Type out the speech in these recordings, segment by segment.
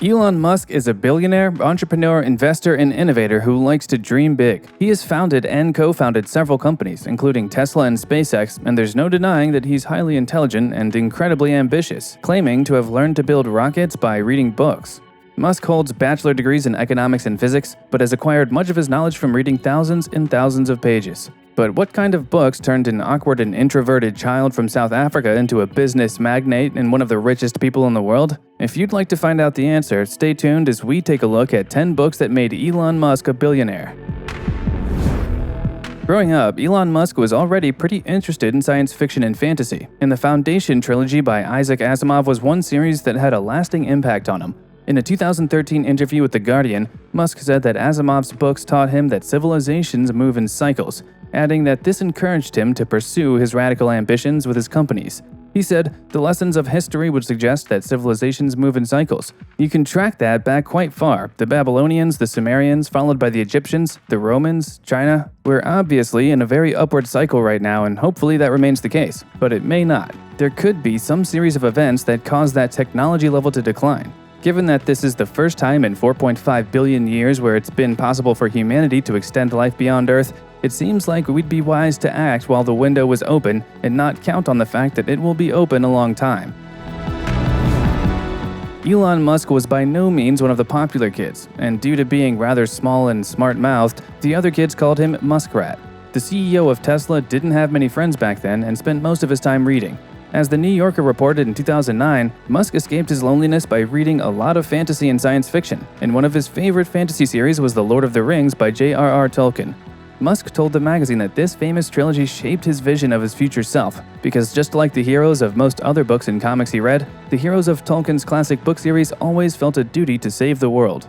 Elon Musk is a billionaire, entrepreneur, investor, and innovator who likes to dream big. He has founded and co-founded several companies, including Tesla and SpaceX, and there's no denying that he's highly intelligent and incredibly ambitious, claiming to have learned to build rockets by reading books. Musk holds bachelor degrees in economics and physics, but has acquired much of his knowledge from reading thousands and thousands of pages. But what kind of books turned an awkward and introverted child from South Africa into a business magnate and one of the richest people in the world? If you'd like to find out the answer, stay tuned as we take a look at 10 books that made Elon Musk a billionaire. Growing up, Elon Musk was already pretty interested in science fiction and fantasy, and the Foundation trilogy by Isaac Asimov was one series that had a lasting impact on him. In a 2013 interview with The Guardian, Musk said that Asimov's books taught him that civilizations move in cycles, adding that this encouraged him to pursue his radical ambitions with his companies. He said, "The lessons of history would suggest that civilizations move in cycles. You can track that back quite far. The Babylonians, the Sumerians, followed by the Egyptians, the Romans, China. We're obviously in a very upward cycle right now, and hopefully that remains the case. But it may not. There could be some series of events that cause that technology level to decline. Given that this is the first time in 4.5 billion years where it's been possible for humanity to extend life beyond Earth, it seems like we'd be wise to act while the window is open and not count on the fact that it will be open a long time." Elon Musk was by no means one of the popular kids, and due to being rather small and smart-mouthed, the other kids called him Muskrat. The CEO of Tesla didn't have many friends back then and spent most of his time reading. As the New Yorker reported in 2009, Musk escaped his loneliness by reading a lot of fantasy and science fiction, and one of his favorite fantasy series was The Lord of the Rings by J.R.R. Tolkien. Musk told the magazine that this famous trilogy shaped his vision of his future self, because just like the heroes of most other books and comics he read, the heroes of Tolkien's classic book series always felt a duty to save the world.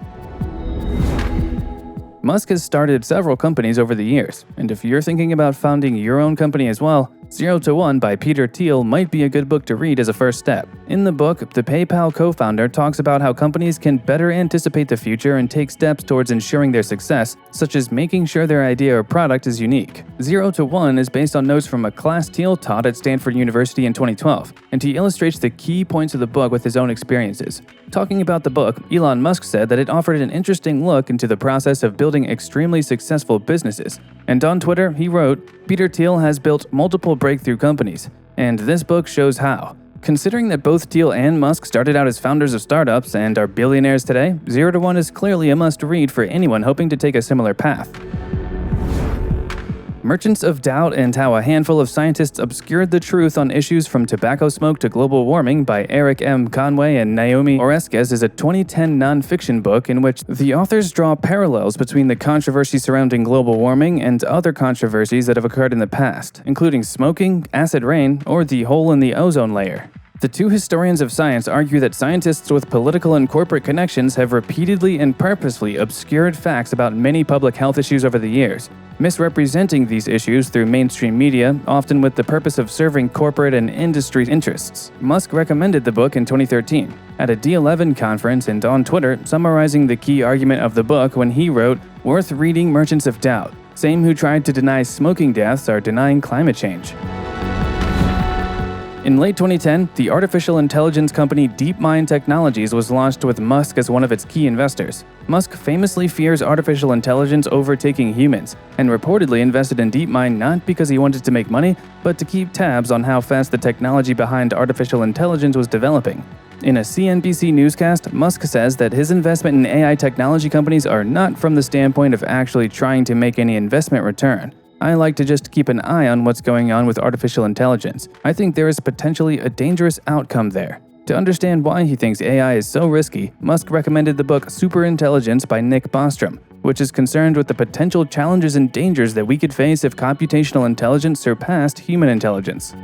Musk has started several companies over the years, and if you're thinking about founding your own company as well, 0 to 1 by Peter Thiel might be a good book to read as a first step. In the book, the PayPal co-founder talks about how companies can better anticipate the future and take steps towards ensuring their success, such as making sure their idea or product is unique. 0 to 1 is based on notes from a class Thiel taught at Stanford University in 2012, and he illustrates the key points of the book with his own experiences. Talking about the book, Elon Musk said that it offered an interesting look into the process of building extremely successful businesses. And on Twitter, he wrote, "Peter Thiel has built multiple breakthrough companies, and this book shows how. Considering that both Thiel and Musk started out as founders of startups and are billionaires today, 0 to 1 is clearly a must-read for anyone hoping to take a similar path." Merchants of Doubt and How a Handful of Scientists Obscured the Truth on Issues from Tobacco Smoke to Global Warming by Eric M. Conway and Naomi Oreskes is a 2010 nonfiction book in which the authors draw parallels between the controversy surrounding global warming and other controversies that have occurred in the past, including smoking, acid rain, or the hole in the ozone layer. The two historians of science argue that scientists with political and corporate connections have repeatedly and purposefully obscured facts about many public health issues over the years, misrepresenting these issues through mainstream media, often with the purpose of serving corporate and industry interests. Musk recommended the book in 2013 at a D11 conference and on Twitter, summarizing the key argument of the book when he wrote, "Worth reading Merchants of Doubt. Same who tried to deny smoking deaths are denying climate change." In late 2010, the artificial intelligence company DeepMind Technologies was launched with Musk as one of its key investors. Musk famously fears artificial intelligence overtaking humans, and reportedly invested in DeepMind not because he wanted to make money, but to keep tabs on how fast the technology behind artificial intelligence was developing. In a CNBC newscast, Musk says that his investment in AI technology companies are not from the standpoint of actually trying to make any investment return. "I like to just keep an eye on what's going on with artificial intelligence. I think there is potentially a dangerous outcome there." To understand why he thinks AI is so risky, Musk recommended the book Superintelligence by Nick Bostrom, which is concerned with the potential challenges and dangers that we could face if computational intelligence surpassed human intelligence.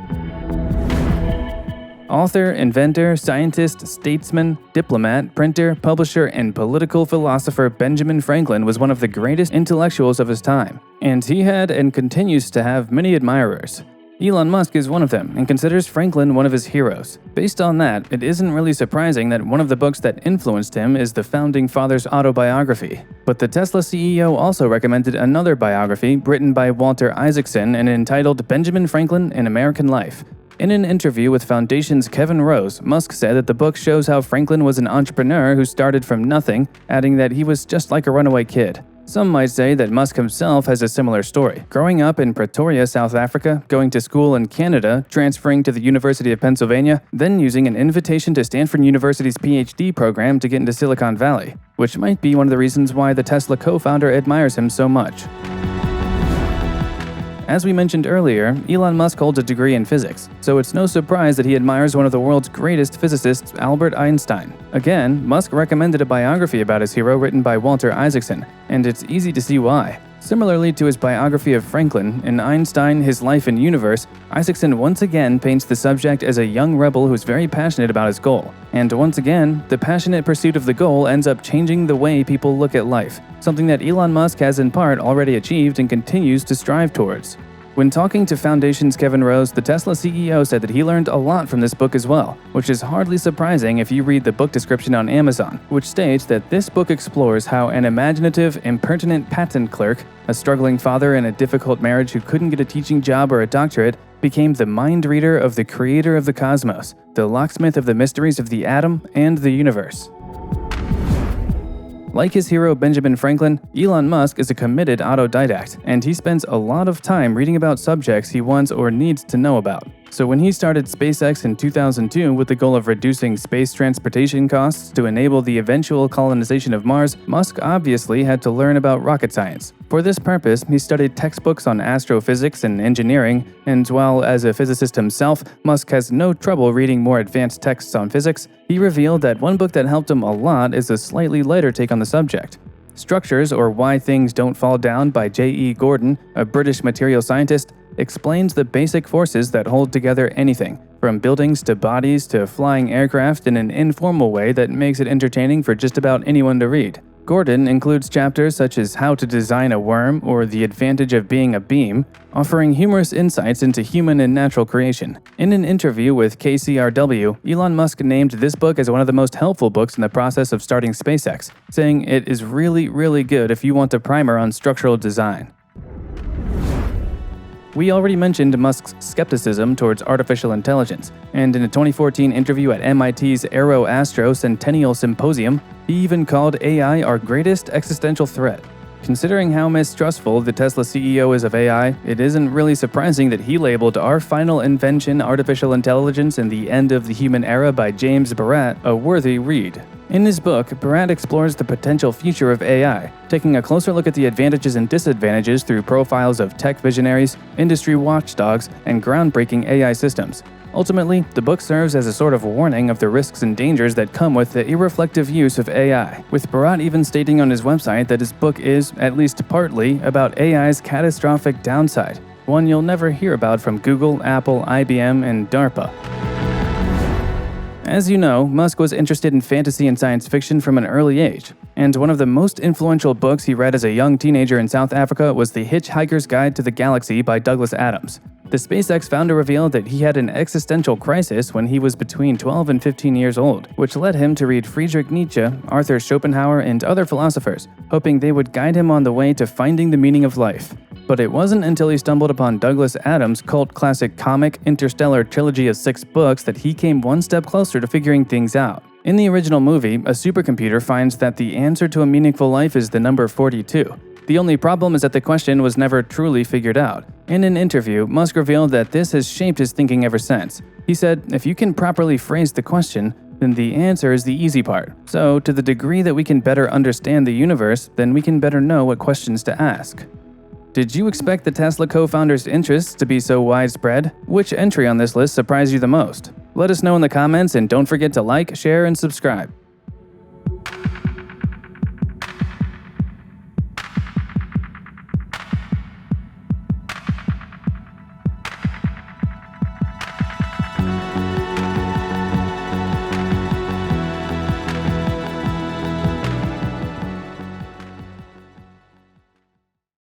Author, inventor, scientist, statesman, diplomat, printer, publisher, and political philosopher Benjamin Franklin was one of the greatest intellectuals of his time, and he had and continues to have many admirers. Elon Musk is one of them and considers Franklin one of his heroes. Based on that, it isn't really surprising that one of the books that influenced him is the Founding Fathers' autobiography. But the Tesla CEO also recommended another biography written by Walter Isaacson and entitled Benjamin Franklin: An American Life. In an interview with Foundation's Kevin Rose, Musk said that the book shows how Franklin was an entrepreneur who started from nothing, adding that he was just like a runaway kid. Some might say that Musk himself has a similar story, growing up in Pretoria, South Africa, going to school in Canada, transferring to the University of Pennsylvania, then using an invitation to Stanford University's PhD program to get into Silicon Valley, which might be one of the reasons why the Tesla co-founder admires him so much. As we mentioned earlier, Elon Musk holds a degree in physics, so it's no surprise that he admires one of the world's greatest physicists, Albert Einstein. Again, Musk recommended a biography about his hero written by Walter Isaacson, and it's easy to see why. Similarly to his biography of Franklin, in Einstein, His Life and Universe, Isaacson once again paints the subject as a young rebel who's very passionate about his goal. And once again, the passionate pursuit of the goal ends up changing the way people look at life, something that Elon Musk has in part already achieved and continues to strive towards. When talking to Foundation's Kevin Rose, the Tesla CEO said that he learned a lot from this book as well, which is hardly surprising if you read the book description on Amazon, which states that this book explores how an imaginative, impertinent patent clerk, a struggling father in a difficult marriage who couldn't get a teaching job or a doctorate, became the mind reader of the creator of the cosmos, the locksmith of the mysteries of the atom and the universe. Like his hero Benjamin Franklin, Elon Musk is a committed autodidact, and he spends a lot of time reading about subjects he wants or needs to know about. So when he started SpaceX in 2002 with the goal of reducing space transportation costs to enable the eventual colonization of Mars, Musk obviously had to learn about rocket science. For this purpose, he studied textbooks on astrophysics and engineering, and while as a physicist himself, Musk has no trouble reading more advanced texts on physics, he revealed that one book that helped him a lot is a slightly lighter take on the subject. Structures, or Why Things Don't Fall Down by J.E. Gordon, a British material scientist, explains the basic forces that hold together anything, from buildings to bodies to flying aircraft, in an informal way that makes it entertaining for just about anyone to read. Gordon includes chapters such as How to Design a Worm or The Advantage of Being a Beam, offering humorous insights into human and natural creation. In an interview with KCRW, Elon Musk named this book as one of the most helpful books in the process of starting SpaceX, saying it is really good if you want a primer on structural design. We already mentioned Musk's skepticism towards artificial intelligence, and in a 2014 interview at MIT's Aero Astro Centennial Symposium, he even called AI our greatest existential threat. Considering how mistrustful the Tesla CEO is of AI, it isn't really surprising that he labeled Our Final Invention, Artificial Intelligence and the End of the Human Era by James Barat a worthy read. In his book, Barat explores the potential future of AI, taking a closer look at the advantages and disadvantages through profiles of tech visionaries, industry watchdogs, and groundbreaking AI systems. Ultimately, the book serves as a sort of warning of the risks and dangers that come with the irreflective use of AI, with Barat even stating on his website that his book is, at least partly, about AI's catastrophic downside, one you'll never hear about from Google, Apple, IBM, and DARPA. As you know, Musk was interested in fantasy and science fiction from an early age, and one of the most influential books he read as a young teenager in South Africa was The Hitchhiker's Guide to the Galaxy by Douglas Adams. The SpaceX founder revealed that he had an existential crisis when he was between 12 and 15 years old, which led him to read Friedrich Nietzsche, Arthur Schopenhauer, and other philosophers, hoping they would guide him on the way to finding the meaning of life. But it wasn't until he stumbled upon Douglas Adams' cult classic comic Interstellar trilogy of 6 books that he came one step closer to figuring things out. In the original movie, a supercomputer finds that the answer to a meaningful life is the number 42. The only problem is that the question was never truly figured out. In an interview, Musk revealed that this has shaped his thinking ever since. He said, if you can properly phrase the question, then the answer is the easy part. So, to the degree that we can better understand the universe, then we can better know what questions to ask. Did you expect the Tesla co-founder's interests to be so widespread? Which entry on this list surprised you the most? Let us know in the comments, and don't forget to like, share, and subscribe.